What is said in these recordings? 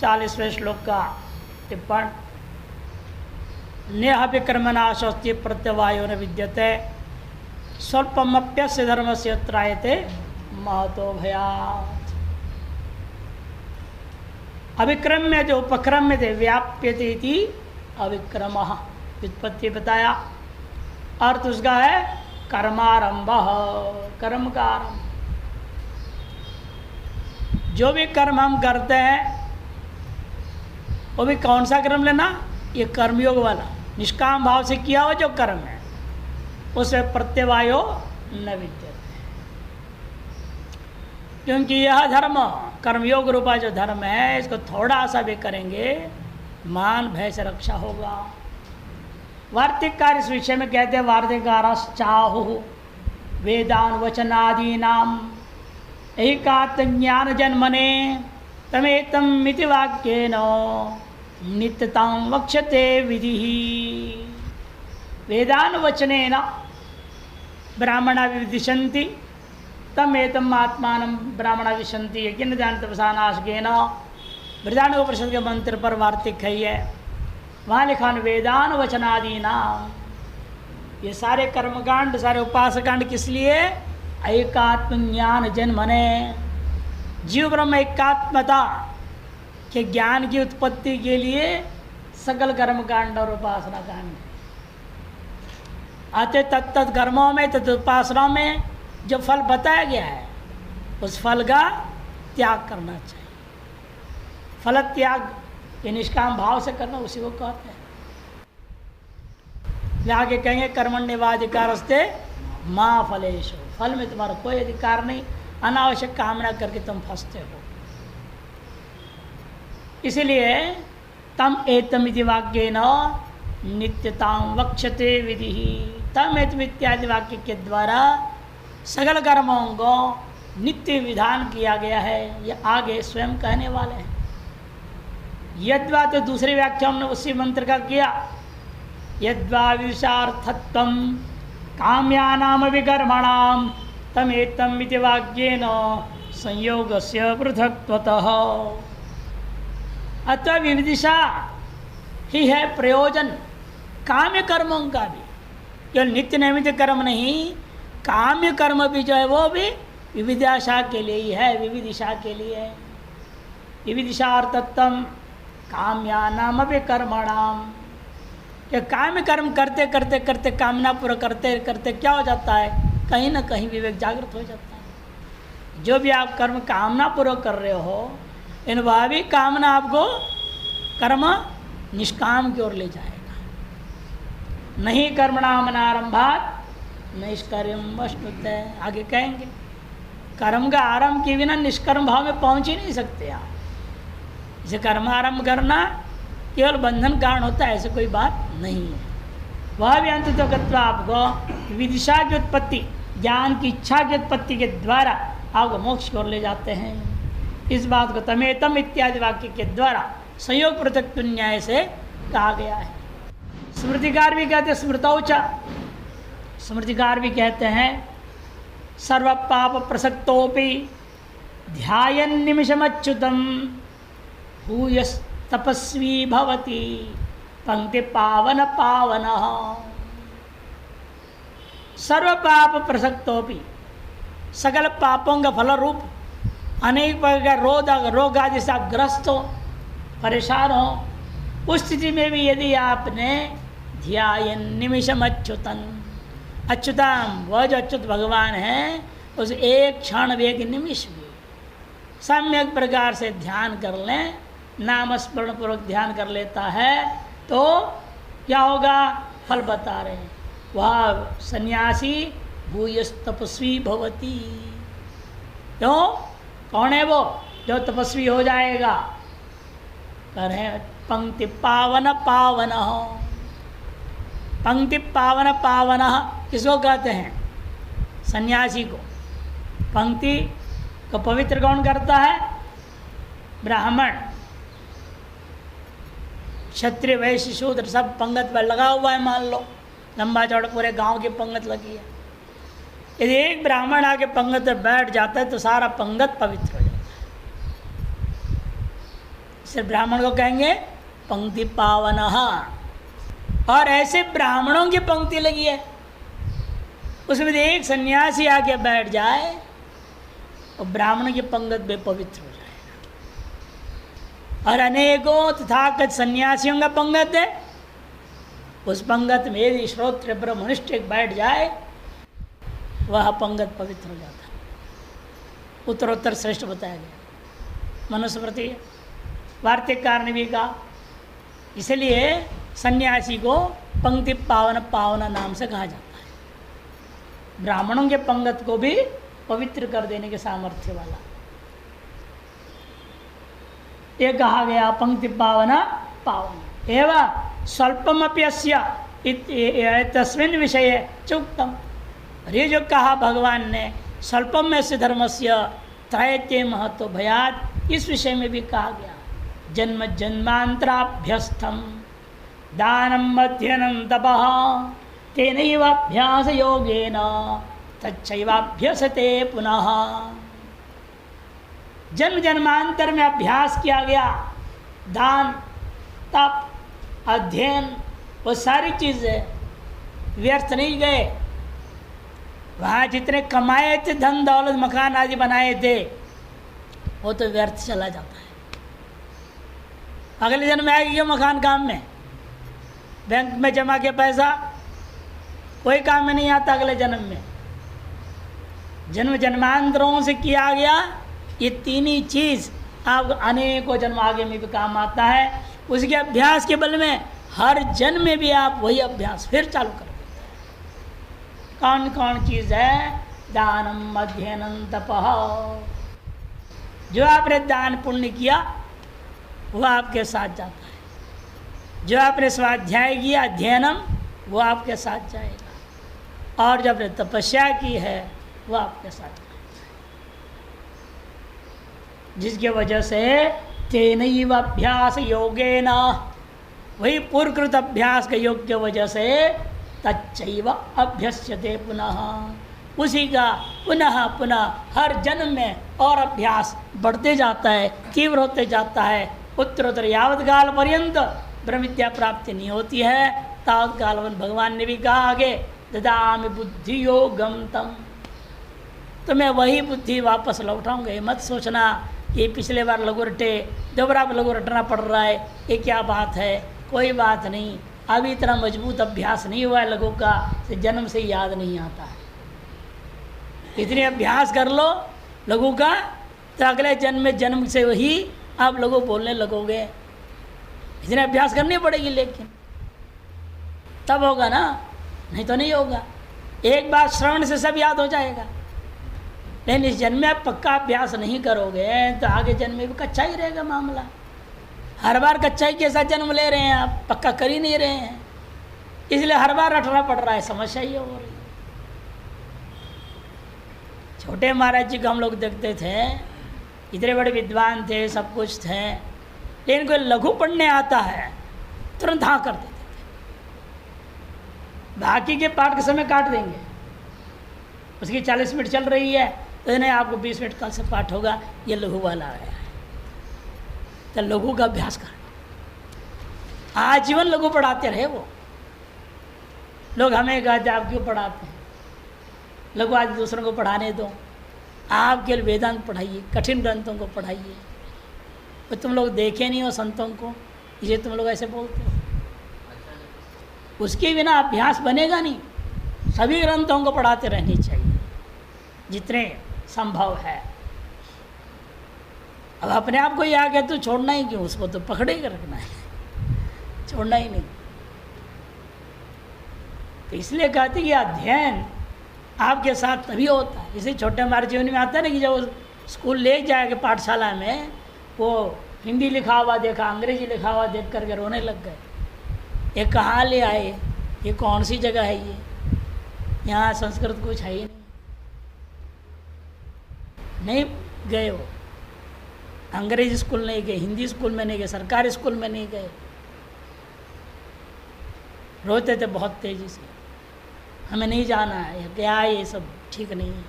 40वें श्लोक का टिप्पण। नेह विक्रमनाशोस्ति प्रत्यवायो न विद्यते स्वल्पमप्यस्य धर्मस्य त्रायते महतो भयात्। अविक्रम्य जो उपक्रम्य थे व्याप्यते इति अविक्रमः व्युत्पत्ति बताया। अर्थ उसका है कर्मारंभ, कर्म का आरंभ। जो भी कर्म हम करते हैं वो भी कौन सा कर्म लेना, ये कर्मयोग वाला निष्काम भाव से किया हुआ जो कर्म है उसे प्रत्यवायो न विद्यते। क्योंकि यह धर्म कर्मयोग रूपा जो धर्म है इसको थोड़ा सा भी करेंगे मान भय से रक्षा होगा। वार्तिककार इस विषय में कहते हैं वार्तिकारश्चाहु वेदान वचनादीनाम एकात्मज्ञान जन्मने तमेतम मिति वाक्येन नित्यतां वक्ष्यते विधि। वेदान वचनेन ब्राह्मणा विदिशन्ति तमेतम आत्मानं ब्राह्मणा विशन्ति यज्ञ दान तपसा नाशकेन। बृहदारण्योपनिषद के मंत्र पर वार्तिक है ये। वहाँ लिखा वेदान वचनादीना, ये सारे कर्मकांड सारे उपासकांड किस लिए, एकात्म ज्ञान जन्मने, जीव ब्रह्म एकात्मता के ज्ञान की उत्पत्ति के लिए सकल कर्मकांड और उपासना कांड। अतः तत्त कर्मों में तत् उपासनाओं में जो फल बताया गया है उस फल का त्याग करना चाहिए। फल त्याग ये निष्काम भाव से करना उसी को कहते हैं। आगे कहेंगे कर्मण्येवाधिकारस्ते मां फलेषु, फल में तुम्हारा कोई अधिकार नहीं, अनावश्यक कामना करके तुम फंसते हो। इसलिए तम एतम इति वाक्येन नित्यतां वक्ष्यते विधि। तम एतम इत्यादि वाक्य के द्वारा सकल कर्मों को नित्य विधान किया गया है। यह आगे स्वयं कहने वाले हैं। यद्वा तो दूसरी व्याख्या हमने उसी मंत्र का किया। यद्वा विशार्थत्वं काम्यानाम विकर्मणाम तमेतम इति वाक्येन संयोगस्य पृथक्त्वतः। अतः विविदिशा ही है प्रयोजन काम्य कर्मों का भी, केवल नित्य नैमित्य कर्म नहीं, काम्य कर्म भी जो है वो भी विविदिशा के लिए ही है, विविदिशा के लिए है। विविदिशार्थत्वं काम्यानाम विकर्मणाम, कि काम्य कर्म करते करते करते कामना पूरा करते करते क्या हो जाता है, कहीं ना कहीं विवेक जागृत हो जाता है। जो भी आप कर्म कामना पूर्वक कर रहे हो इन वह भी कामना आपको कर्म निष्काम की ओर ले जाएगा। नहीं कर्मणाम अनारंभात् निष्कर्म वस्तुतः। आगे कहेंगे कर्म का आरंभ के बिना निष्कर्म भाव में पहुंच ही नहीं सकते आप। इसे कर्म आरंभ करना केवल बंधन कारण होता है, ऐसे कोई बात नहीं है। वह भी अंत तो गत्वा आपको विदिशा की उत्पत्ति, ज्ञान की इच्छा की उत्पत्ति के द्वारा आपको मोक्ष की ओर ले जाते हैं। इस बात को तमेतम इत्यादि वाक्य के द्वारा संयोग पृथक न्याय से कहा गया है। स्मृतिकार भी कहते हैं स्मृतौचा, स्मृतिकार भी कहते हैं सर्व पाप प्रसक्तोपि ध्यायन् निमिषमच्युतम् भूयस् तपस्वी भवति पंक्ति पावन पावनः। सर्व पाप प्रसक्तोपि, सकल पापों का फल रूप अनेक प्रकार का रोग आदि से आप ग्रस्त हो, परेशान हो, उस स्थिति में भी यदि आपने ध्यायन् निमिषम अच्युतन, अच्युतम वह जो अच्युत भगवान है उस एक क्षण भी एक निमिष भी सम्यक प्रकार से ध्यान कर लें, नाम स्मरण पूर्वक ध्यान कर लेता है तो क्या होगा, फल बता रहे हैं। वह सन्यासी भूयस तपस्वी भवति। क्यों, कौन है वो जो तपस्वी हो जाएगा, कह रहे हैं पंक्ति पावन पावन। पंक्ति पावन पावन किसको कहते हैं, सन्यासी को। पंक्ति को पवित्र कौन करता है, ब्राह्मण, क्षत्रिय वैश्य शूद्र सब पंगत पर लगा हुआ है। मान लो लंबा चौड़ा पूरे गांव की पंगत लगी है। यदि एक ब्राह्मण आके पंगत पर बैठ जाता है तो सारा पंगत पवित्र हो जाता है। सिर्फ ब्राह्मण को कहेंगे पंक्ति पावन। और ऐसे ब्राह्मणों की पंक्ति लगी है, उसमें एक सन्यासी आके बैठ जाए और ब्राह्मण की पंगत में पवित्र हो जाएगा। और अनेकों तथाकथित सन्यासियों का पंगत है, उस पंगत में यदि श्रोत्र ब्रह्मनिष्ठ बैठ जाए वह पंगत पवित्र हो जाता है। उत्तरोत्तर श्रेष्ठ बताया गया मनुस्मृति वार्तिककार ने भी कहा। इसलिए सन्यासी को पंक्ति पावन पावना नाम से कहा जाता है। ब्राह्मणों के पंगत को भी पवित्र कर देने के सामर्थ्य वाला ये कहा गया पंक्ति पावना पावन एवं स्वल्पमप्यस्य तस्मिन् विषये चुक्तम। और ये जो कहा भगवान ने स्वल्पम में से धर्मस्य त्रयते महत्व भयात, इस विषय में भी कहा गया जन्म जन्मांतराभ्यस्थम दानम अध्ययनम तपः तेनैवाभ्यास योगेन तच्चैवाभ्यसते पुनः। जन्म जन्मांतर में अभ्यास किया गया, दान तप अध्ययन वो सारी चीज़ें व्यर्थ नहीं गए। वहाँ जितने कमाए थे धन दौलत मकान आदि बनाए थे वो तो व्यर्थ चला जाता है। अगले जन्म में आएगी क्यों मकान काम में, बैंक में जमा के पैसा कोई काम में नहीं आता अगले जन्म में। जन्म जन्मांतरों से किया गया ये तीन ही चीज़ आप अनेकों जन्म आगे में भी काम आता है। उसके अभ्यास के बल में हर जन्म में भी आप वही अभ्यास फिर चालू कर देते हैं। कौन कौन चीज़ है? दानम अध्ययनम तपः। जो आपने दान पुण्य किया वो आपके साथ जाता है, जो आपने स्वाध्याय किया अध्ययनम वो आपके साथ जाएगा, और जब आपने तपस्या की है वो आपके साथ जाएगा। जिसकी वजह से तेनैव अभ्यास योगेन, वही पूर्वकृत अभ्यास के योग की वजह से तच्चैव अभ्यस्यते पुनः, उसी का पुनः पुनः हर जन्म में और अभ्यास बढ़ते जाता है, तीव्र होते जाता है। उत्तरोत्तर यावत काल पर्यंत ब्रह्म विद्या प्राप्ति नहीं होती है तावत काल भगवान ने भी कहा आगे ददामि बुद्धि योगम तम, तो मैं वही बुद्धि वापस लौटाऊंगा। ये मत सोचना कि पिछले बार लघु रटे दोबारा लघु रटना पड़ रहा है, ये क्या बात है। कोई बात नहीं, अभी इतना मजबूत अभ्यास नहीं हुआ है लघु का, से जन्म से याद नहीं आता है। इतने अभ्यास कर लो लघु का तो अगले जन्म में जन्म से वही आप लघु बोलने लगोगे। इतने अभ्यास करनी पड़ेगी, लेकिन तब होगा ना, नहीं तो नहीं होगा। एक बार श्रवण से सब याद हो जाएगा, लेकिन इस जन्म में आप पक्का अभ्यास नहीं करोगे तो आगे जन्म में भी कच्चा ही रहेगा मामला। हर बार कच्चाई के साथ जन्म ले रहे हैं आप, पक्का कर ही नहीं रहे हैं, इसलिए हर बार रटना पड़ रहा है, समस्या ही हो रही है। छोटे महाराज जी को हम लोग देखते थे, इतने बड़े विद्वान थे, सब कुछ थे, लेकिन कोई लघु पढ़ने आता है तुरंत हाँ कर देते थे, बाकी के पाठ के समय काट देंगे। उसकी 40 मिनट चल रही है तो नहीं, आपको 20 मिनट कल से पाठ होगा, ये लघु वाला आया है, तो लघु का अभ्यास कर। आजीवन लघु पढ़ाते रहे वो लोग। हमें कहते आप क्यों पढ़ाते हैं लघु, आज दूसरों को पढ़ाने दो, आप केवल वेदांत पढ़ाइए, कठिन ग्रंथों को पढ़ाइए। तो तुम लोग देखे नहीं हो संतों को, ये तुम लोग ऐसे बोलते हो। उसके बिना अभ्यास बनेगा नहीं। सभी ग्रंथों को पढ़ाते रहनी चाहिए जितने संभव है। अब अपने आप को ही आ गया तो छोड़ना ही क्यों, उसको तो पकड़े के रखना है, छोड़ना ही नहीं। तो इसलिए कहते कि अध्ययन आपके साथ तभी होता है। इसे छोटे हमारे जीवन में आता है ना कि जब स्कूल ले जाएगा पाठशाला में, वो हिंदी लिखा हुआ देखा, अंग्रेजी लिखा हुआ देख करके रोने लग गए। ये कहाँ ले आए, ये कौन सी जगह है, ये यहाँ संस्कृत कुछ है ही नहीं गए। वो अंग्रेजी स्कूल नहीं गए, हिंदी स्कूल में नहीं गए, सरकारी स्कूल में नहीं गए, रोते थे बहुत तेज़ी से, हमें नहीं जाना है, क्या ये सब ठीक नहीं है।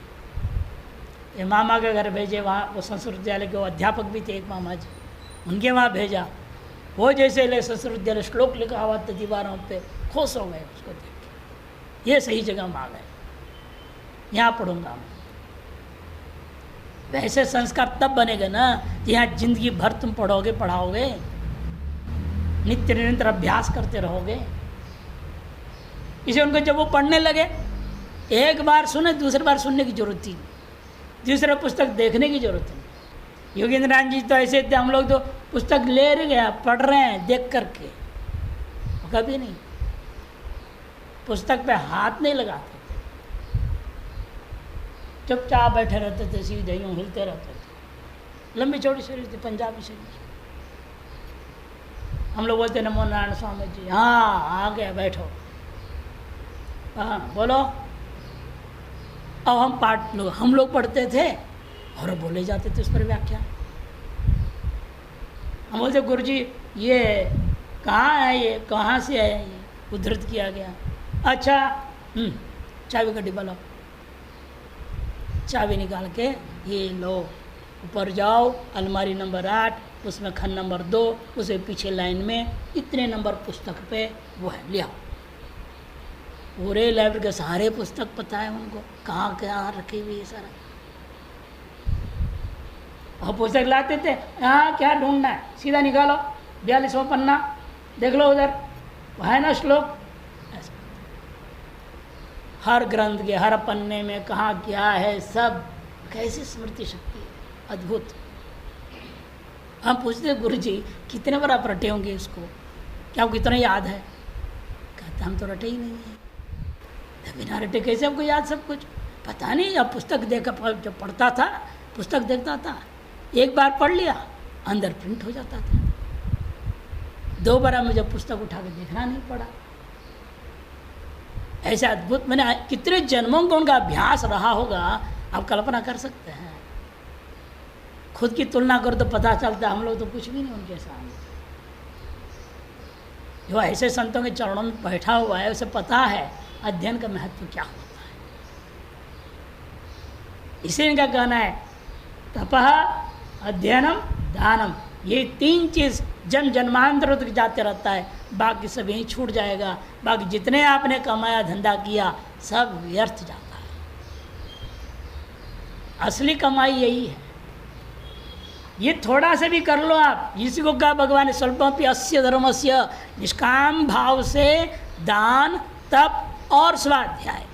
ये मामा के घर भेजे, वहाँ वो संस्कृत विद्यालय के वो अध्यापक भी थे एक मामा जी, उनके वहाँ भेजा। वो जैसे ले संस्कृत श्लोक लिखा हुआ था दीवारों पे, खुश हो गए उसको देख के, ये सही जगह में आ गए, यहाँ पढ़ूंगा मैं। वैसे संस्कार तब बनेगा ना यहाँ जिंदगी भर तुम पढ़ोगे पढ़ाओगे, नित्य निरंतर अभ्यास करते रहोगे। इसे उनको जब वो पढ़ने लगे, एक बार सुने दूसरी बार सुनने की जरूरत थी, दूसरा पुस्तक देखने की जरूरत नहीं। योगेंद्रनाथ जी तो ऐसे थे, हम लोग तो पुस्तक ले रहे गया पढ़ रहे हैं देख करके, कभी नहीं पुस्तक पे हाथ नहीं लगाते थे, चुपचाप बैठे रहते थे, सीधे यूँ हिलते रहते थे। लंबी चौड़ी शरीर थी, पंजाबी शरीर। हम लोग बोलते नमो नारायण स्वामी जी, हाँ आ गया बैठो, हाँ बोलो। अब हम लोग पढ़ते थे और बोले जाते थे उस पर व्याख्या। हम बोलते गुरु जी ये कहाँ है, ये कहाँ से है, ये उद्धृत किया गया। अच्छा चाबी का डिब्बा लो, चाबी निकाल के ये लो, ऊपर जाओ अलमारी नंबर 8, उसमें खन नंबर 2, उसे पीछे लाइन में इतने नंबर पुस्तक पे वो है, ले आओ। पूरे लाइब्रेरी के सारे पुस्तक पता है उनको, कहाँ कहाँ रखी हुई है सारा। और पुस्तक लाते थे, यहाँ क्या ढूंढना है, सीधा निकालो 42वां पन्ना देख लो, उधर है ना श्लोक। हर ग्रंथ के हर पन्ने में कहाँ क्या है सब, कैसी स्मृति शक्ति है, अद्भुत। हम पूछते गुरु जी कितने बार आप रटे होंगे इसको, क्या आपको इतना याद है? कहते हम तो रटे ही नहीं है। बिना रटे कैसे हमको याद सब कुछ? पता नहीं, अब पुस्तक देखा, जब पढ़ता था पुस्तक देखता था, एक बार पढ़ लिया अंदर प्रिंट हो जाता था, 2 बार मुझे पुस्तक उठा के देखना नहीं पड़ा। ऐसे अद्भुत, मैंने कितने जन्मों का उनका अभ्यास रहा होगा, आप कल्पना कर सकते हैं। खुद की तुलना करो तो पता चलता है हम लोग तो कुछ भी नहीं उनके सामने। जो ऐसे संतों के चरणों में बैठा हुआ है उसे पता है अध्ययन का महत्व क्या होता है। इसे इनका कहना है तपः अध्ययनम दानम, ये 3 चीज़ जन्म जन्मांतर तक जाते रहता है, बाकी सब यहीं छूट जाएगा। बाकी जितने आपने कमाया धंधा किया सब व्यर्थ जाता है। असली कमाई यही है। ये थोड़ा सा भी कर लो आप, इसी को कहा भगवान ने स्वल्पमपि अस्य धर्मस्य, निष्काम भाव से दान तप और स्वाध्याय।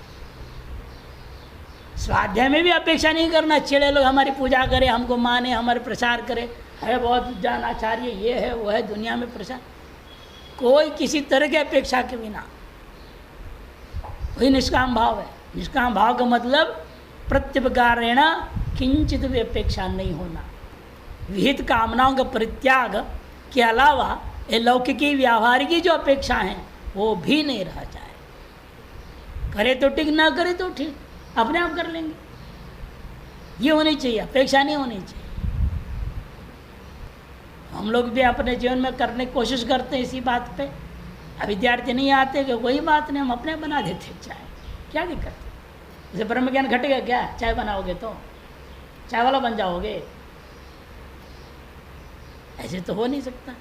स्वाध्याय में भी अपेक्षा नहीं करना चले लोग हमारी पूजा करें, हमको माने, हमारे प्रचार करें, है बहुत जान आचार्य, ये है वो है, दुनिया में प्रचार, कोई किसी तरह की अपेक्षा के बिना, वही निष्काम भाव है। निष्काम भाव का मतलब प्रत्युपकारेण किंचित भी अपेक्षा नहीं होना, विहित कामनाओं का परित्याग के अलावा ये लौकिकी व्यावहारिकी जो अपेक्षा हैं वो भी नहीं रह जाए। करे तो ठीक, ना करे तो ठीक, अपने आप कर लेंगे, ये होनी चाहिए, अपेक्षा नहीं होनी चाहिए। हम लोग भी अपने जीवन में करने की कोशिश करते हैं इसी बात पे। अब विद्यार्थी नहीं आते कि कोई बात नहीं, हम अपने बना देते चाय, क्या दिक्कत है? जैसे ब्रह्म ज्ञान घटेगा क्या, चाय बनाओगे तो चाय वाला बन जाओगे? ऐसे तो हो नहीं सकता।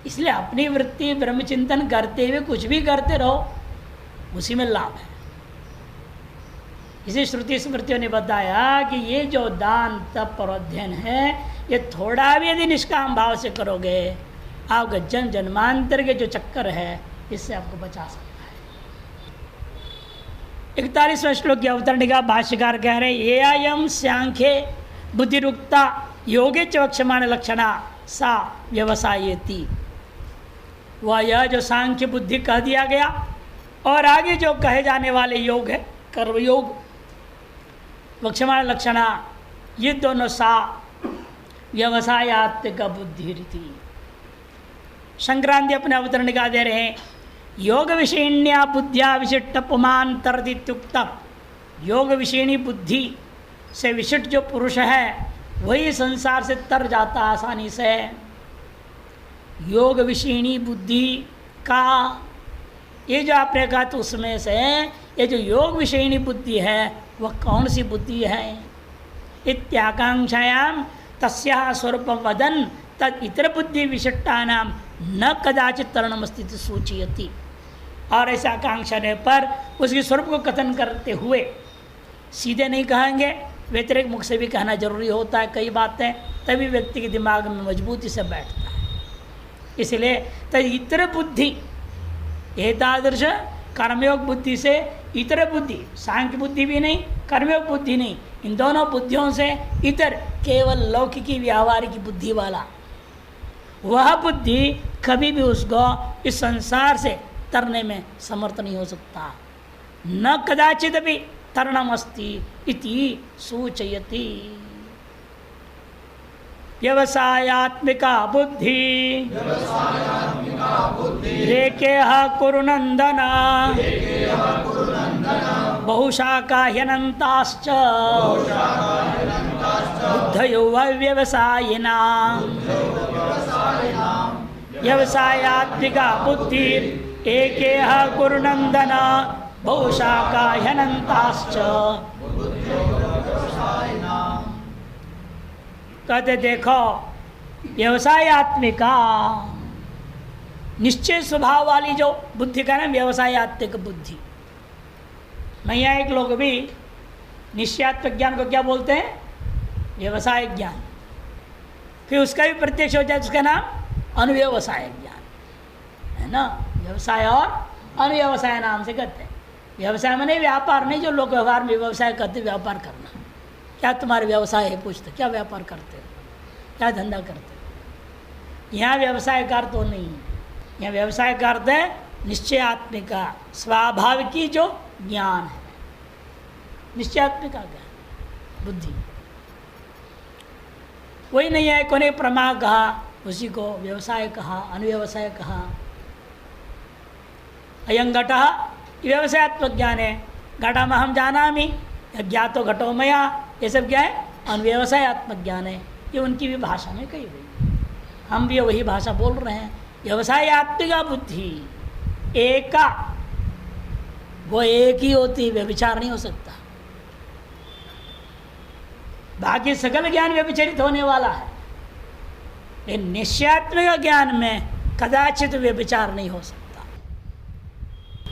इसलिए अपनी वृत्ति ब्रह्मचिंतन करते हुए कुछ भी करते रहो, उसी में लाभ है। इसी श्रुति स्मृतियों ने बताया कि ये जो दान तप और अध्ययन है, ये थोड़ा भी यदि निष्काम भाव से करोगे, आपका जन्म जन्मांतर के जो चक्कर है इससे आपको बचा सकता है। 41वें श्लोक की अवतरणिका भाष्यकार कह रहे हैं, ये अयम सांख्ये बुद्धिरुक्ता योगे च वक्ष्यमाण लक्षणा सा व्यवसायेति। वह यह जो सांख्य बुद्धि कह दिया गया और आगे जो कहे जाने वाले योग है कर्मयोग, वक्ष्यमाण लक्षणा, ये दोनों सा व्यवसायात्मिक बुद्धि रीति। संक्रांति अपने अवतरणिका दे रहे हैं, योग विषयिण्या बुद्धिया विशिष्ट पुमांतरदित्युक्तम। योग विषयिणी बुद्धि से विशिष्ट जो पुरुष है वही संसार से तर जाता आसानी से। योग विषयिणी बुद्धि का ये जो आपने कहा तो उसमें से ये जो योग विषयिणी बुद्धि है वह कौन सी बुद्धि है? इत्याकांक्षायाम तस्याः स्वरूपम वदन तद इतर बुद्धि विशिष्टानां न कदाचित तरणमस्ति सूचयति। और ऐसा आकांक्षा रहने पर उसके स्वरूप को कथन करते हुए सीधे नहीं कहेंगे, व्यतिरिक्त मुख से भी कहना जरूरी होता है कई बातें, तभी व्यक्ति के दिमाग में मजबूती से बैठता है। इसलिए तद इतर बुद्धि, एतादृश कर्मयोग बुद्धि से इतर बुद्धि, सांख्य बुद्धि भी नहीं, कर्मयोग बुद्धि नहीं, इन दोनों बुद्धियों से इतर केवल लौकिकी व्यावहारिक बुद्धि वाला वह बुद्धि कभी भी उसको इस संसार से तरने में समर्थ नहीं हो सकता। न कदाचित भी तरणमस्ति इति सूचयति। व्यवसायात्मिका बुद्धि रेकेह कुरु नंदन बहुशाखा ह्यनन्ताश्च बुद्धयो व्यवसायिना। व्यवसायात्मिका बुद्धि एकेह कुरु नंदन बहुशाखा ह्यनन्ताश्च। कहते देखो व्यवसायात्मिका निश्चय स्वभाव वाली जो बुद्धि का नाम व्यवसायात्मिक बुद्धि। नैयायिक लोग भी निश्चयात्मक ज्ञान को क्या बोलते हैं? व्यवसाय ज्ञान। फिर उसका भी प्रत्यक्ष हो जाए, उसका नाम अनुव्यवसाय ज्ञान है ना। व्यवसाय और अनुव्यवसाय नाम से कहते हैं। व्यवसाय में नहीं व्यापार नहीं, जो लोग व्यवहार में व्यवसाय करते, व्यापार करना। क्या तुम्हारा व्यवसाय है पूछते, क्या व्यापार करते हो, क्या धंधा करते हो? यहाँ व्यवसाय का अर्थ तो नहीं है। यहाँ व्यवसाय का अर्थ है निश्चयात्मिका स्वाभाविकी जो ज्ञान है, निश्चयात्मिका ज्ञान बुद्धि। वही नहीं है कोने प्रमा कहा, उसी को व्यवसाय कहा, अनुव्यवसाय कहा। अयं घटः व्यवसायत्मक ज्ञान है। घटमहं जानामि ज्ञातो घटो मया, ये सब क्या है? अनुव्यवसायत्मक ज्ञान है। ये उनकी भी भाषा में कही हुई, हम भी वही भाषा बोल रहे हैं। व्यवसायात्मिका बुद्धि एका, वो एक ही होती है, व्यभिचार नहीं हो सकता। बाकी सकल ज्ञान व्यभिचरित होने वाला है, लेकिन निश्चयात्मिक ज्ञान में कदाचित व्यभिचार नहीं हो सकता।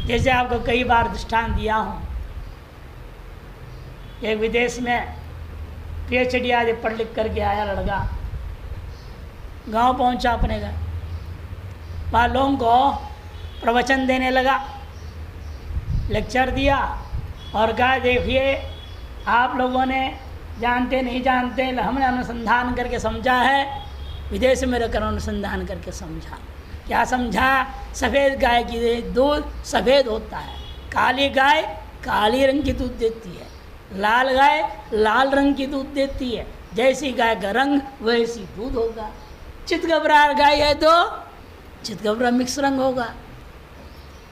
जैसे आपको कई बार दृष्टांत दिया हूँ, एक विदेश में PhD आदि पढ़ लिख करके आया लड़का, गांव पहुंचा अपने घर, वहाँ लोगों को प्रवचन देने लगा, लेक्चर दिया और कहा देखिए आप लोगों ने जानते नहीं जानते, हमने अनुसंधान करके समझा है, विदेश में रहकर अनुसंधान करके समझा। क्या समझा? सफ़ेद गाय की दूध सफ़ेद होता है, काली गाय काली रंग की दूध देती है, लाल गाय लाल रंग की दूध देती है। जैसी गाय का रंग वैसी दूध होगा। चितगबरा गाय है तो चितगबरा मिक्स रंग होगा।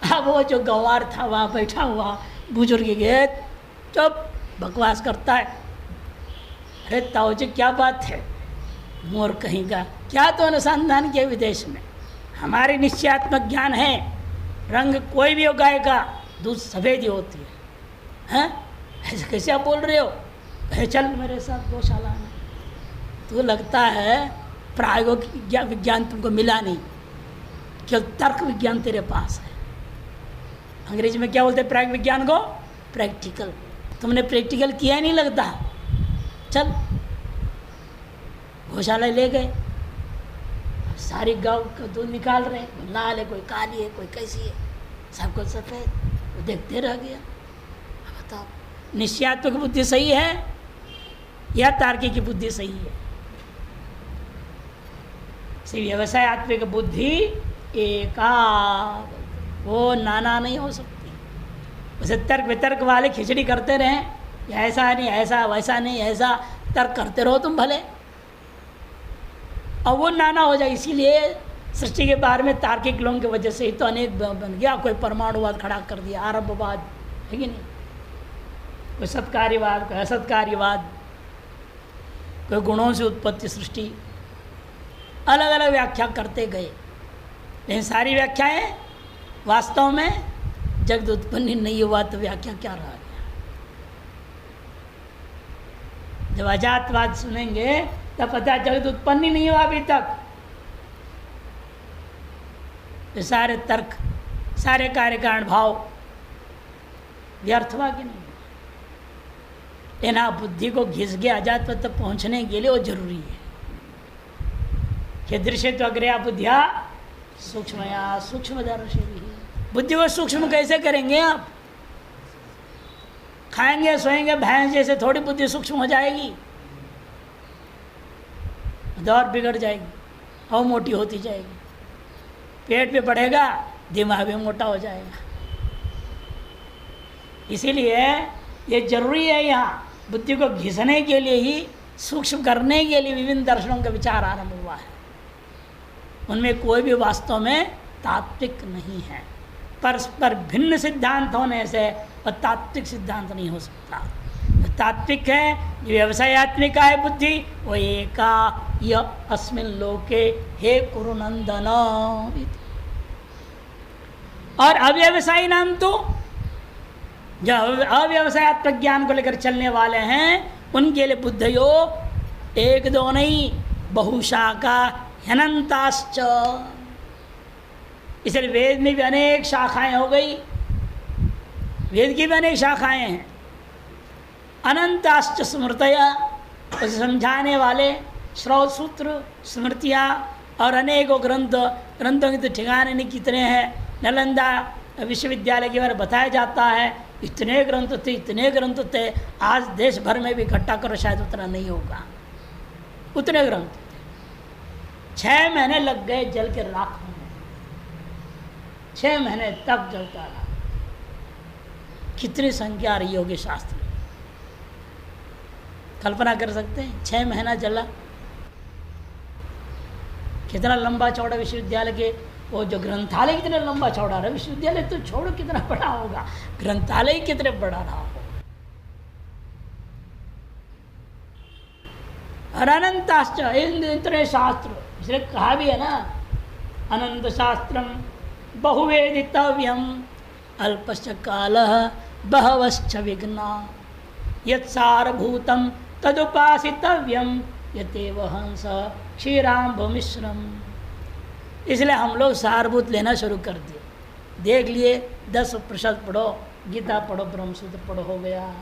अब वो जो गंवार था वहाँ बैठा हुआ बुजुर्ग के चुप बकवास करता है। अरे ताऊ जी क्या बात है, मोर कहीं का क्या तो अनुसंधान किया विदेश में, हमारे निश्चयात्मक ज्ञान है, रंग कोई भी हो गाय का दूध सफ़ेद ही होती है। हैं ऐसे कैसे आप बोल रहे हो? कहे चल मेरे साथ गौशाला में। तो लगता है प्रायोगिक विज्ञान तुमको मिला नहीं, केवल तर्क विज्ञान तेरे पास है। अंग्रेजी में क्या बोलते हैं प्रायोगिक विज्ञान को? प्रैक्टिकल। तुमने प्रैक्टिकल किया नहीं लगता। चल गौशाला ले गए, सारी गाँव का दूध निकाल रहे हैं, लाल है कोई काली है कोई कैसी है, सब कुछ सफ़ेद। वो देखते रह गया। बताओ निश्चयात्मक बुद्धि सही है या तार्किक की बुद्धि सही है? व्यवसायात्मिक बुद्धि एका, वो नाना नहीं हो सकती। उसे तर्क वितर्क वाले खिचड़ी करते रहें, ऐसा नहीं ऐसा वैसा नहीं ऐसा, तर्क करते रहो तुम भले, और वो नाना हो जाए। इसीलिए सृष्टि के बारे में तार्किक लोगों की वजह से ही तो अनेक बन गया। कोई परमाणुवाद खड़ा कर दिया, आरंभवाद है कि नहीं, कोई सत्कार्यवाद, कोई असत्कार्यवाद, कोई गुणों से उत्पत्ति सृष्टि, अलग अलग व्याख्या करते गए। लेकिन सारी व्याख्याएं वास्तव में जगत उत्पन्न नहीं हुआ तो व्याख्या क्या रह गया? जब अजातवाद सुनेंगे तब पता जगत उत्पन्न ही नहीं हुआ अभी तक, ये सारे तर्क, सारे कार्य कारण भाव व्यर्थ हुआ कि नहीं? लेकिन बुद्धि को घिस के अजात तक पहुंचने के लिए वो जरूरी है कि दृश्य तो अग्रया बुद्धिया सूक्ष्मया सूक्ष्मदर्शी। बुद्धि को सूक्ष्म कैसे करेंगे आप? खाएंगे सोएंगे भैंस जैसे थोड़ी बुद्धि सूक्ष्म हो जाएगी, दौर बिगड़ जाएगी और मोटी होती जाएगी। पेट पे बढ़ेगा, दिमाग भी मोटा हो जाएगा। इसीलिए ये जरूरी है, यहाँ बुद्धि को घिसने के लिए ही, सूक्ष्म करने के लिए विभिन्न दर्शनों का विचार आरंभ हुआ है। उनमें कोई भी वास्तव में तात्विक नहीं है। परस्पर भिन्न सिद्धांत होने से वह तात्विक सिद्धांत नहीं हो सकता। तात्विक है, व्यवसायत्मिका है बुद्धि, वो एका य अस्मिन् लोके हे कुरुनंदन। और अव्यवसायी नाम तो जो अव्यवसायत्मक ज्ञान को लेकर चलने वाले हैं उनके लिए बुद्धयो एक दो नहीं बहुशाखा अनंताश्च। इसलिए वेद में भी अनेक शाखाएं हो गई, वेद की भी अनेक शाखाएं हैं। अनंताश्च स्मृतया, उसे समझाने वाले श्रौत सूत्र, स्मृतियाँ और अनेकों ग्रंथों के तो ठिकाने नहीं कितने हैं। नालंदा विश्वविद्यालय के बारे में बताया जाता है, इतने ग्रंथ थे। आज देश भर में भी इकट्ठा करो शायद उतना नहीं होगा, उतने ग्रंथ थे। 6 महीने लग गए जल के राख होने, 6 महीने तक जलता रहा। कितनी संख्या रही होगी शास्त्र, कल्पना कर सकते हैं? 6 महीना जला, कितना लंबा चौड़ा विश्वविद्यालय के वो जो ग्रंथालय कितना लंबा चौड़ा रहा, विश्वविद्यालय तो छोड़ो कितना बड़ा होगा, ग्रंथालय कितने बड़ा रहा हो। और अनंताश्च, इतने शास्त्र, इसलिए कहा भी है ना, अनंत शास्त्रम बहुवेदितव्यम अल्पश्च कालः बहवश्च विघ्ना यत्सारभूतम तदुपासितव्यम यतेव हंस क्षीराम्ब मिश्रम। इसलिए हम लोग सारभूत लेना शुरू कर दिए। देख लिए 10 उपनिषद पढ़ो, गीता पढ़ो, ब्रह्मसूत्र पढ़ो, हो गया।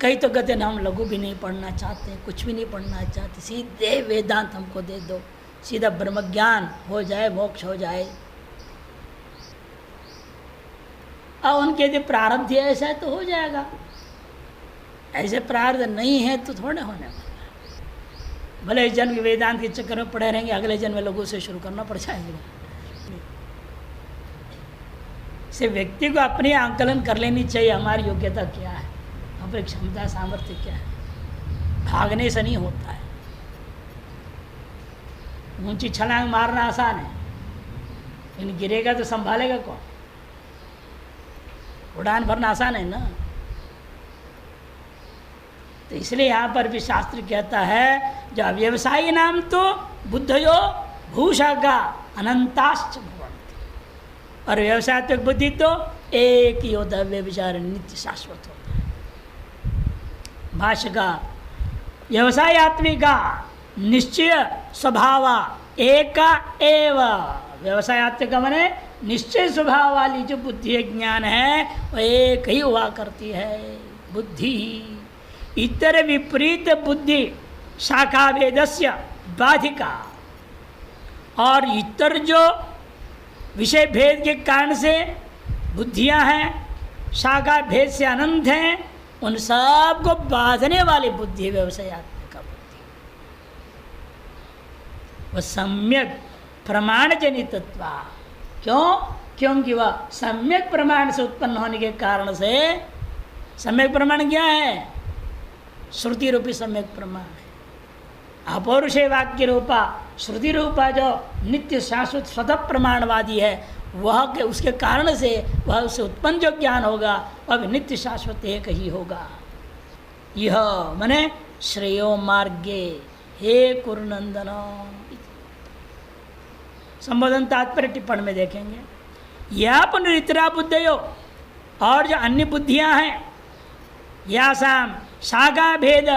कई तो कहते हैं हम लघु भी नहीं पढ़ना चाहते, कुछ भी नहीं पढ़ना चाहते, सीधे वेदांत हमको दे दो, सीधा ब्रह्म ज्ञान हो जाए, मोक्ष हो जाए। और उनके यदि प्रारब्ध ऐसा है तो हो जाएगा, ऐसे प्रारब्ध नहीं है तो थोड़े होने वाला। भले इस जन्म के वेदांत के चक्कर में पड़े रहेंगे, अगले जन्म में लोगों से शुरू करना पड़ जाएगा। से व्यक्ति को अपनी आंकलन कर लेनी चाहिए, हमारी योग्यता क्या है, हमारी क्षमता सामर्थ्य क्या है। भागने से नहीं होता है। ऊंची छलांग मारना आसान है, लेकिन गिरेगा तो संभालेगा कौन? उड़ान भरना आसान है ना। तो इसलिए यहाँ पर भी शास्त्र कहता है जो व्यवसायी नाम तो बुद्धयो भूषागा अनंताश्च भवन्ति, और व्यवसायत्मक बुद्धि तो एक ही होता है, व्यभिचार नित्य शाश्वत होता है। भाष्य का व्यवसायत्मिका निश्चय स्वभाव एका एव, व्यवसायत्मिक माने निश्चय स्वभाव वाली जो बुद्धि ज्ञान है वह एक ही हुआ करती है बुद्धि। इतर विपरीत बुद्धि शाखा भेदस्य बाधिका, और इतर जो विषय भेद के कारण से बुद्धियां हैं, शाखा भेद से अनंत हैं, उन सब को बांधने वाली बुद्धि व्यवसायत्मिक बुद्धि। वह सम्यक प्रमाण जनितत्व, क्योंकि वह सम्यक प्रमाण से उत्पन्न होने के कारण से, सम्यक प्रमाण क्या है? श्रुति रूपी सम्यक प्रमाण है। अपौरुषेय वाक्य रूपा श्रुति रूपा जो नित्य शाश्वत स्वतः प्रमाणवादी है, वह के उसके कारण से वह उससे उत्पन्न जो ज्ञान होगा वह भी नित्य शाश्वत एक ही होगा। यह मने श्रेयो मार्गे हे कुरुनंदन। संबोधन तात्पर्य टिप्पणी में देखेंगे। या पुनरितरा बुद्धयो, और जो अन्य बुद्धियां हैं, यासाम शाखा भेद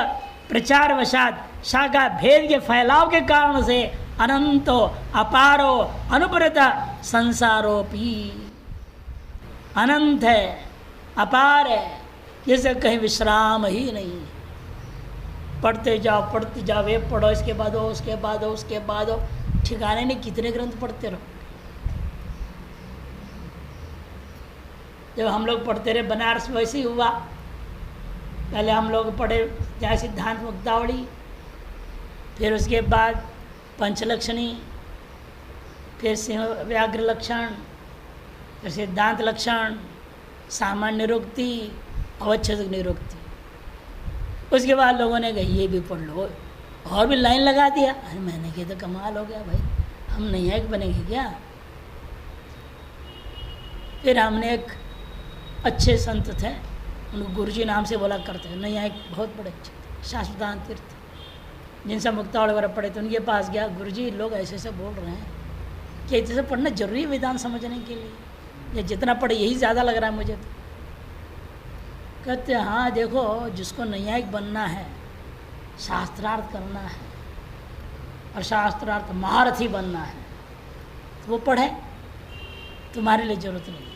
प्रचार वशात, शाखा भेद के फैलाव के कारण से अनंतो अपारो अनुपरत संसारोपी। अनंत है, अपार है, जैसे कहीं विश्राम ही नहीं। पढ़ते जाओ, ये पढ़ो, इसके बाद हो, उसके बाद हो, उसके बाद हो, ठिकाने नहीं कितने ग्रंथ पढ़ते रहो। जब हम लोग पढ़ते रहे बनारस वैसे ही हुआ। पहले हम लोग पढ़े जहाँ सिद्धांत मुक्तावली, फिर उसके बाद पंचलक्षणी, फिर सिंह व्याघ्र लक्षण, फिर सिद्धांत लक्षण, सामान्य निरुक्ति, अवच्छेदक निरुक्ति। उसके बाद लोगों ने कहा ये भी पढ़ लो, और भी लाइन लगा दिया। अरे मैंने कहा तो कमाल हो गया भाई, हम नैयायिक बनेंगे क्या। फिर हमने एक अच्छे संत थे, उनको गुरुजी नाम से बोला करते हैं, नैयायिक बहुत बड़े अच्छे थे, शाश्वतान तीर्थ, जिनसे मुक्तावली वगैरह पढ़े थे। उनके पास गया, गुरुजी लोग ऐसे ऐसे बोल रहे हैं कि ऐसे पढ़ना जरूरी है वेदांत समझने के लिए, या जितना पढ़े यही ज़्यादा लग रहा है मुझे। तो कहते हाँ देखो, जिसको नैयायिक बनना है, शास्त्रार्थ करना है और शास्त्रार्थ महारथी बनना है, तो वो पढ़े, तुम्हारे लिए जरूरत नहीं।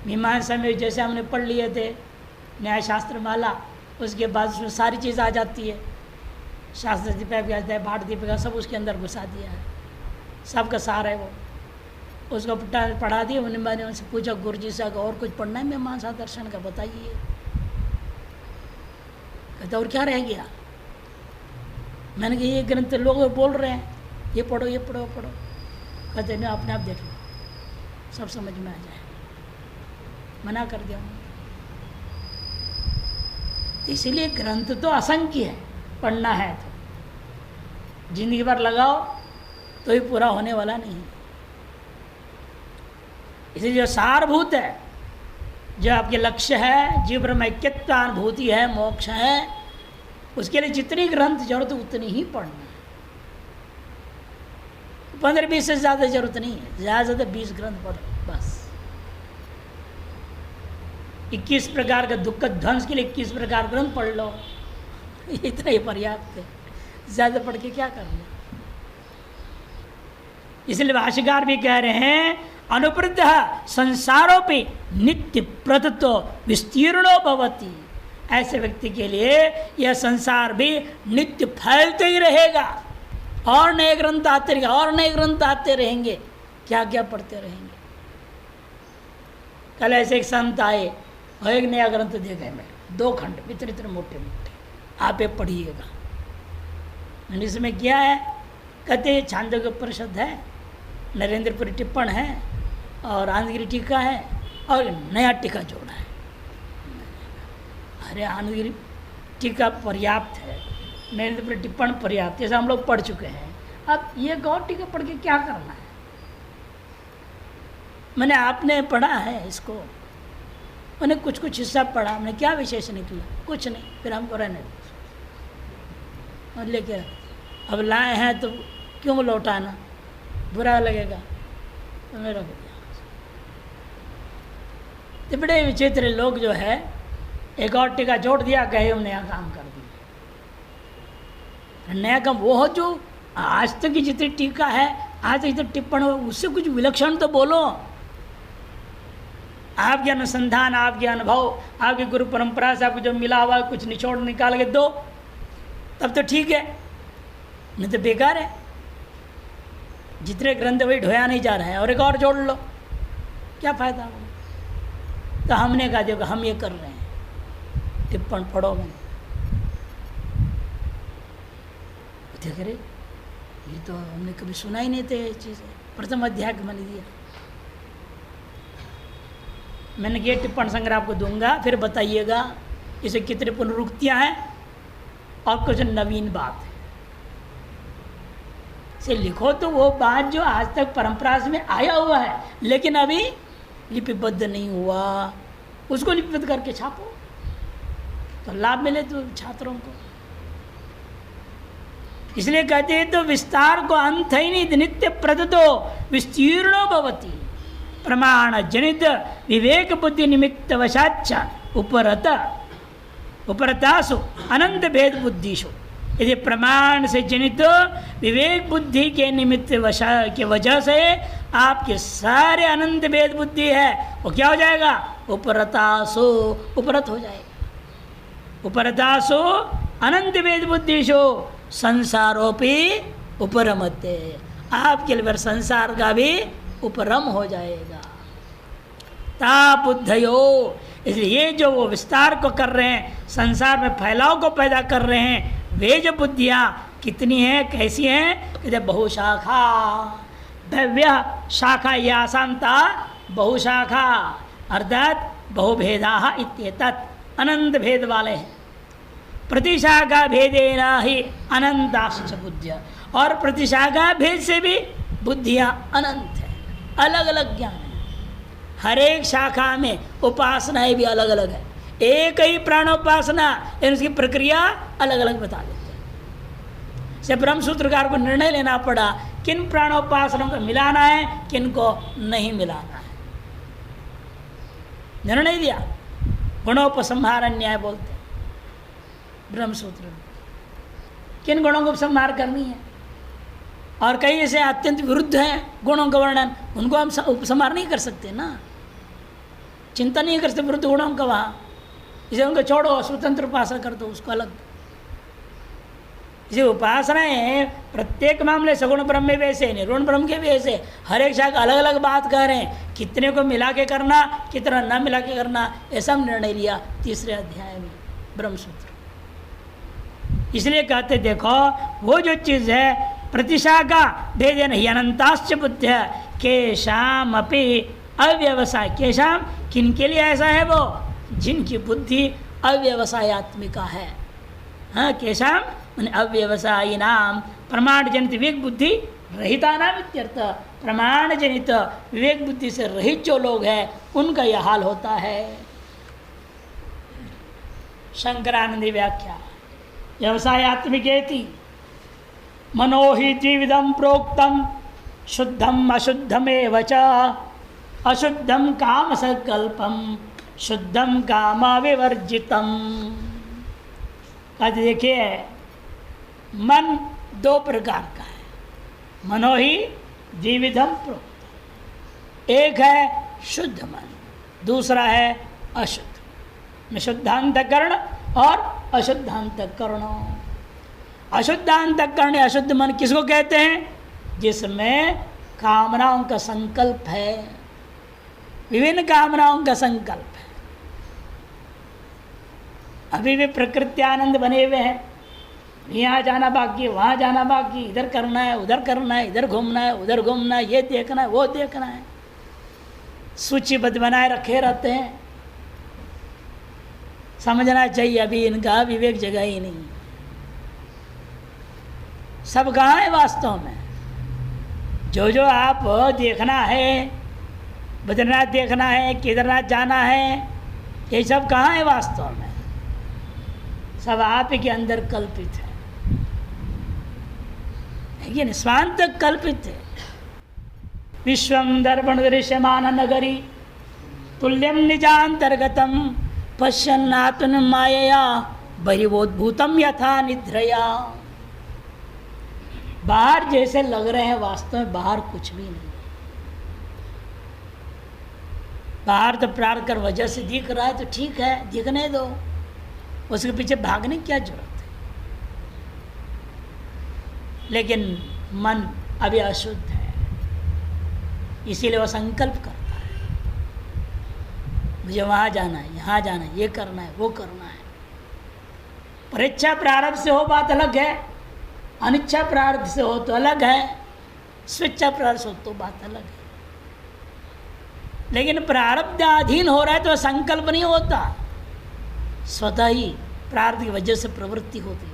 मीमांसा में जैसे हमने पढ़ लिए थे न्याय शास्त्र माला, उसके बाद उसमें सारी चीज़ आ जाती है, शास्त्र दीपिका, भाट दीपिका, सब उसके अंदर घुसा दिया है, सबका सार है वो। उसको पढ़ा दिया। मैंने उनसे पूछा गुरुजी से और कुछ पढ़ना है मीमांसा दर्शन का, बताइए। कहते और क्या रह गया। मैंने कहा ये ग्रंथ लोग बोल रहे हैं, ये पढ़ो ये पढ़ो पढ़ो। कहते नहीं, अपने आप देख लो, सब समझ में आ जाए। मना कर दिया। इसीलिए ग्रंथ तो असंख्य है, पढ़ना है तो जिंदगी भर लगाओ तो ही पूरा होने वाला नहीं। इसलिए जो सारभूत है, जो आपके लक्ष्य है, जीव ब्रह्म ऐक्यत्वानुभूति है, मोक्ष है, उसके लिए जितनी ग्रंथ जरूरत उतनी ही पढ़ना है। 15-20 से ज़्यादा जरूरत नहीं है, ज़्यादा से ज़्यादा 20 ग्रंथ पढ़ो बस। 21 प्रकार का दुख ध्वंस के लिए 21 प्रकार ग्रंथ पढ़ लो, इतना ही पर्याप्त है। ज़्यादा पढ़ के क्या करना। इसलिए भाष्यकार भी कह रहे हैं अनुप्रद संसारोपि नित्य प्रतत्व विस्तीर्णो भवति। ऐसे व्यक्ति के लिए यह संसार भी नित्य फैलते ही रहेगा, और नए ग्रंथ आते रहेंगे, और नए ग्रंथ आते रहेंगे, क्या क्या पढ़ते रहेंगे। कल ऐसे एक संत आए और एक नया ग्रंथ दे गए, मैं 2 खंड इतने इतने मोटे मोटे, आप ये पढ़िएगा। मैंने इसमें क्या है, कहते छांदोग्य उपनिषद है, नरेंद्रपुरी टिप्पण है, और आनंदगिरी टीका है, और नया टीका जोड़ा है। अरे आनंदगिरी टीका पर्याप्त है, नरेंद्रपुरी टिप्पण पर्याप्त, जैसे हम लोग पढ़ चुके हैं। अब ये गौर टीका पढ़ के क्या करना है। मैंने आपने पढ़ा है इसको, मैंने कुछ कुछ हिस्सा पढ़ा, हमने क्या विशेष निकला, कुछ नहीं। फिर हमको रहने दो और लेके अब लाए हैं तो क्यों लौटाना, बुरा लगेगा तो मैं रख दिया। तो बड़े विचित्र लोग जो है, एक और टीका जोड़ दिया, कहे हम नया काम कर दिया। नया काम वो हो जो आज तक की जितनी टीका है, आज तक जितनी टिप्पण हो, उससे कुछ विलक्षण तो बोलो। आपके अनुसंधान, आपके अनुभव, आपकी गुरु परंपरा से आपको जो मिला हुआ कुछ निचोड़ निकाल के दो, तब तो ठीक है, नहीं तो बेकार है। जितने ग्रंथ वही ढोया नहीं जा रहा है, और एक और जोड़ लो, क्या फायदा होगा। तो हमने कहा देखो हम ये कर रहे हैं, टिप्पण पढ़ो। मैंने देख रहे, ये तो हमने कभी सुना ही नहीं थे ये चीज़ें, प्रथम अध्याय मैंने दिया। मैंने ये टिप्पण संग्रह आपको दूंगा, फिर बताइएगा इसे कितने पुनरुक्तियाँ हैं और कुछ नवीन बात है। से लिखो तो वो बात जो आज तक परंपरा में आया हुआ है, लेकिन अभी लिपिबद्ध नहीं हुआ, उसको लिपिबद्ध करके छापो तो लाभ मिले तो छात्रों को। इसलिए कहते हैं तो विस्तार को अंत ही नहीं, नित्य प्रदतो विस्तीर्णो भवति प्रमाण जनित विवेक बुद्धि निमित्त वशाच्च उपरतासु अनंत भेद बुद्धिषु। यदि प्रमाण से जनित विवेक बुद्धि के निमित्त के वजह से आपके सारे अनंत भेद बुद्धि है, वो क्या हो जाएगा? उपरतासो, उपरत हो जाएगा। उपरतासो अनंत भेद बुद्धिशो संसारोपी उपरमते, आपके लिए संसार का भी उपरम हो जाएगा। ता बुद्धयो, इसलिए ये जो वो विस्तार को कर रहे हैं, संसार में फैलाव को पैदा कर रहे हैं, वे जो बुद्धियाँ कितनी हैं, कैसी हैं? कहते बहुशाखा, भव्य शाखा, ये आसानता बहुशाखा अर्थात बहुभेदा इत्येतत्, अनंत भेद वाले हैं। प्रतिशाखा भेदेना ही अनंताश्च बुद्धिया, और प्रतिशाखा भेद से भी बुद्धियाँ अनंत है, अलग अलग ज्ञान है। हर एक शाखा में उपासनाएं भी अलग अलग है। एक ही प्राणोपासना उसकी प्रक्रिया अलग अलग बता देते हैं। से ब्रह्म सूत्रकार को निर्णय लेना पड़ा किन प्राणोपासनों को मिलाना है, किन को नहीं मिलाना है। निर्णय दिया, गुणोपसंहार न्याय बोलते हैं ब्रह्मसूत्र में, किन गुणों को उपसंहार करनी है। और कई ऐसे अत्यंत विरुद्ध हैं गुणों का वर्णन, उनको हम उपसंहार नहीं कर सकते ना, चिंता नहीं कर सकते विरुद्ध गुणों का। वहाँ इसे उनको छोड़ो, स्वतंत्र उपासना कर दो, उसको अलग। इसे उपासनाएं प्रत्येक मामले सगुण ब्रह्म में वैसे, निर्गुण ब्रह्म के वैसे, हर एक शाखा अलग अलग बात कह रहे हैं। कितने को मिला के करना, कितना न मिला के करना, ऐसा हम निर्णय लिया तीसरे अध्याय में ब्रह्मसूत्र। इसलिए कहते देखो वो जो चीज़ है प्रतिशाखा भेदेन ही अनंताश्च बुद्धिया केशाम अपि अव्यवसाय, केशाम किनके लिए ऐसा है? वो जिनकी बुद्धि अव्यवसायत्मिका है। हाँ, केशाम माने अव्यवसायी नाम प्रमाण जनित विवेक बुद्धि रहिता नाम इत्यर्थ। प्रमाण जनित विवेक बुद्धि से रहित जो लोग हैं उनका यह हाल होता है। शंकरानंदी व्याख्या व्यवसायत्मिकेति मनो ही जीविदम प्रोक्तम शुद्धम अशुद्धमेव च अशुद्धम काम संकल्पम शुद्धम काम विवर्जितम। कहते देखिए मन दो प्रकार का है। मनो ही जीविदम प्रोक्तम, एक है शुद्ध मन, दूसरा है अशुद्ध में शुद्धांतकरण और अशुद्धांतकरण। अशुद्धांतकरण अशुद्ध मन किसको कहते हैं? जिसमें कामनाओं का संकल्प है, विभिन्न कामनाओं का संकल्प है। अभी भी प्रकृति आनंद बने हुए हैं, यहाँ जाना बाकी, वहाँ जाना बाकी, इधर करना है, उधर करना है, इधर घूमना है, उधर घूमना है, ये देखना है, वो देखना है, सूचीबद्ध बनाए रखे रहते हैं। समझना चाहिए अभी इनका विवेक जगह ही नहीं। सब कहाँ है वास्तव में? जो जो आप देखना है, बद्रीनाथ देखना है, केदारनाथ जाना है, ये सब कहाँ है वास्तव में? सब आप ही के अंदर कल्पित है, लेकिन स्वांत कल्पित है। विश्वम दर्पण दृश्यमान नगरी तुल्यम निजांतर्गतम पश्यन्नात्मन मायया बहिर्वोद्भूतम यथा निद्रया। बाहर जैसे लग रहे हैं, वास्तव में बाहर कुछ भी नहीं। बाहर तो प्रार्थ कर वजह से दिख रहा है तो ठीक है, दिखने दो, उसके पीछे भागने की क्या जरूरत है? लेकिन मन अभी अशुद्ध है, इसीलिए वह संकल्प करता है, मुझे वहाँ जाना है, यहाँ जाना है, ये करना है, वो करना है। परीक्षा प्रारब्ध से हो बात अलग है, अनिच्छा प्रारब्ध से हो तो अलग है, स्वेच्छा प्रारब्ध से हो तो बात अलग है। लेकिन प्रारब्धाधीन हो रहा है तो संकल्प नहीं होता, स्वतः ही प्रारब्ध की वजह से प्रवृत्ति होती है,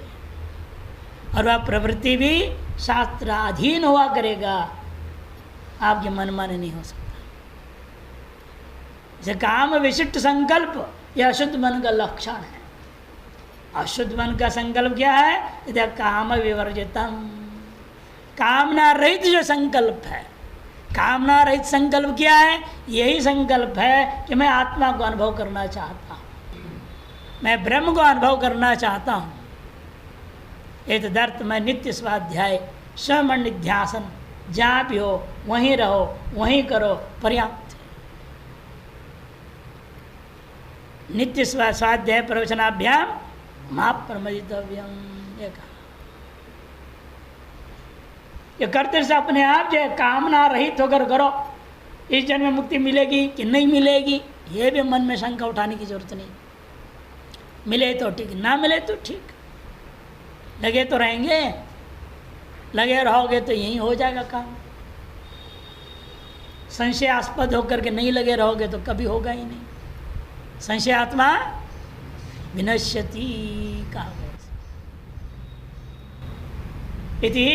और वह प्रवृत्ति भी शास्त्राधीन हुआ करेगा, आपके मनमाने नहीं हो सकता। जैसे काम विशिष्ट संकल्प यह अशुद्ध मन का लक्षण है। अशुद्ध मन का संकल्प क्या है? यदि काम विवर्जितम, कामना रहित जो संकल्प है। कामना रहित संकल्प क्या है? यही संकल्प है कि मैं आत्मा को अनुभव करना चाहता हूँ, मैं ब्रह्म को अनुभव करना चाहता हूँ। एतदर्थ में नित्य स्वाध्याय स्वमन निध्यासन, जहाँ भी हो वहीं रहो, वहीं करो, पर्याप्त है। नित्य स्वाध्याय प्रवचनाभ्याम मां प्रमदितव्यम। ये करते से अपने आप जो है कामना रहित होकर करो। इस जन्म में मुक्ति मिलेगी कि नहीं मिलेगी, ये भी मन में शंका उठाने की जरूरत नहीं। मिले तो ठीक, ना मिले तो ठीक, लगे तो रहेंगे, लगे रहोगे तो यही हो जाएगा काम। संशयास्पद होकर के नहीं लगे रहोगे तो कभी होगा ही नहीं। संशयात्मा विनश्यति कहा गया। इति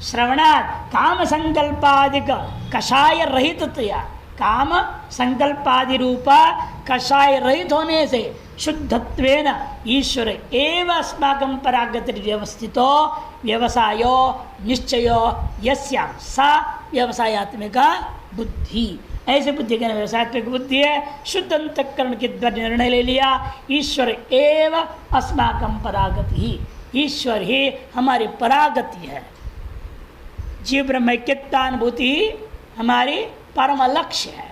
श्रवणात् काम संकल्पादिक कषाय रहिततया, काम संकल्पादि रूपा कषाय रहित होने से शुद्धत्वेन ईश्वर एव अस्माकं परागति व्यवस्थितो व्यवसायो निश्चयो यस्यां सा व्यवसायात्मिका बुद्धि। ऐसे बुद्धि के व्यवसायत्मिक बुद्धि है। शुद्ध अंतःकरण के द्वारा निर्णय ले लिया, ईश्वर एव अस्माकं परागति ही, ईश्वर ही हमारी परागति है। जीव ब्रह्मैक्यतानुभूति हमारी परम लक्ष्य है।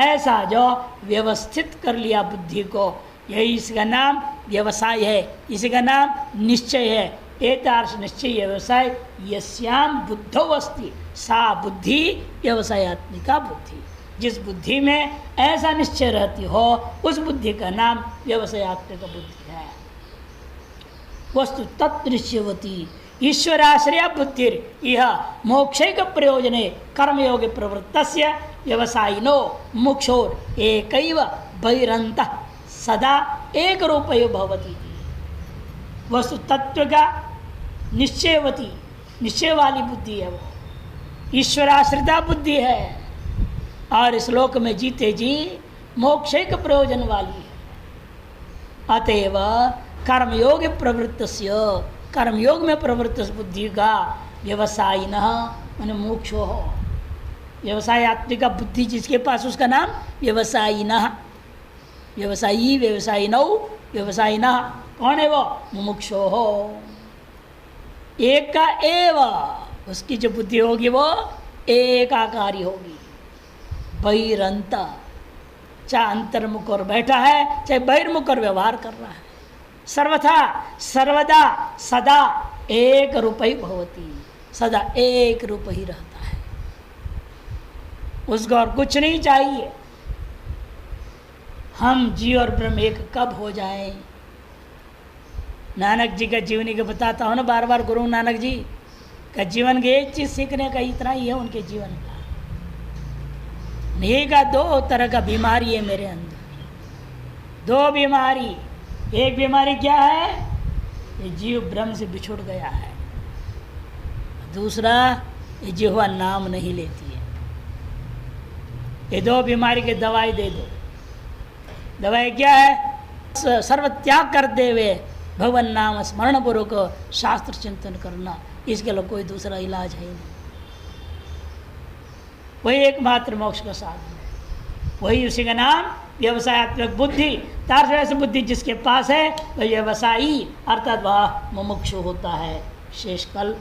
ऐसा जो व्यवस्थित कर लिया बुद्धि को, यही इसका नाम व्यवसाय है, इसी का नाम निश्चय है। एतार्श निश्चय व्यवसाय यस्याम बुद्धौ अस्ति सा बुद्धि व्यवसायात्मिका बुद्धि। जिस बुद्धि में ऐसा निश्चय रहती हो उस बुद्धि का नाम व्यवसायात्मिक बुद्धि है। वस्तु तत्दृश्यवती ईश्वराश्रय बुद्धिर यह मोक्षैक प्रयोजने कर्मयोगे प्रवृत्तस्य व्यवसायिनो मोक्षोर एकैव बहिरन्तः सदा एक रूपयो भवति। वस्तु तत्व का निश्चयवती, निश्चय वाली बुद्धि है, वो ईश्वराश्रिता बुद्धि है और इस लोक में जीते जी मोक्षैक प्रयोजन वाली है। अतएव कर्मयोग प्रवृत्तस्य, कर्मयोग में प्रवृत्त बुद्धि का व्यवसायिन माने मोक्ष हो। व्यवसायत्मिका बुद्धि जिसके पास उसका नाम व्यवसायिन, व्यवसायी व्यवसायिनौ व्यवसायिना। कौन है वो? मुमुक्षो हो। एक का एव, उसकी जो बुद्धि होगी वो एकाकारी होगी। बहिरंत, चाहे अंतर्मुख और बैठा है चाहे बहिर्मुख और व्यवहार कर रहा है, सर्वथा सर्वदा सदा एक रूप ही भवती, सदा एक रूप ही रहता है। उसको और कुछ नहीं चाहिए। हम जीव और ब्रह्म एक कब हो जाएं? नानक जी का जीवनी को बताता हूँ ना बार बार, गुरु नानक जी का जीवन के एक चीज सीखने का इतना ही है उनके जीवन का। नहीं का दो तरह का बीमारी है मेरे अंदर, दो बीमारी। एक बीमारी क्या है? ये जीव ब्रह्म से बिछुड़ गया है। दूसरा, ये जिह्वा नाम नहीं लेती है। ये दो बीमारी की दवाई दे दो। दवाई क्या है? सर्व त्याग कर दे हुए भगवान नाम स्मरण पूर्वक शास्त्र चिंतन करना, इसके लिए कोई दूसरा इलाज है ही नहीं। वही एकमात्र मोक्ष का साधन है, वही उसी का नाम व्यवसायत्मक बुद्धि। तार्स बुद्धि जिसके पास है वह व्यवसायी अर्थात वह मुमुक्षु होता है। शेष कल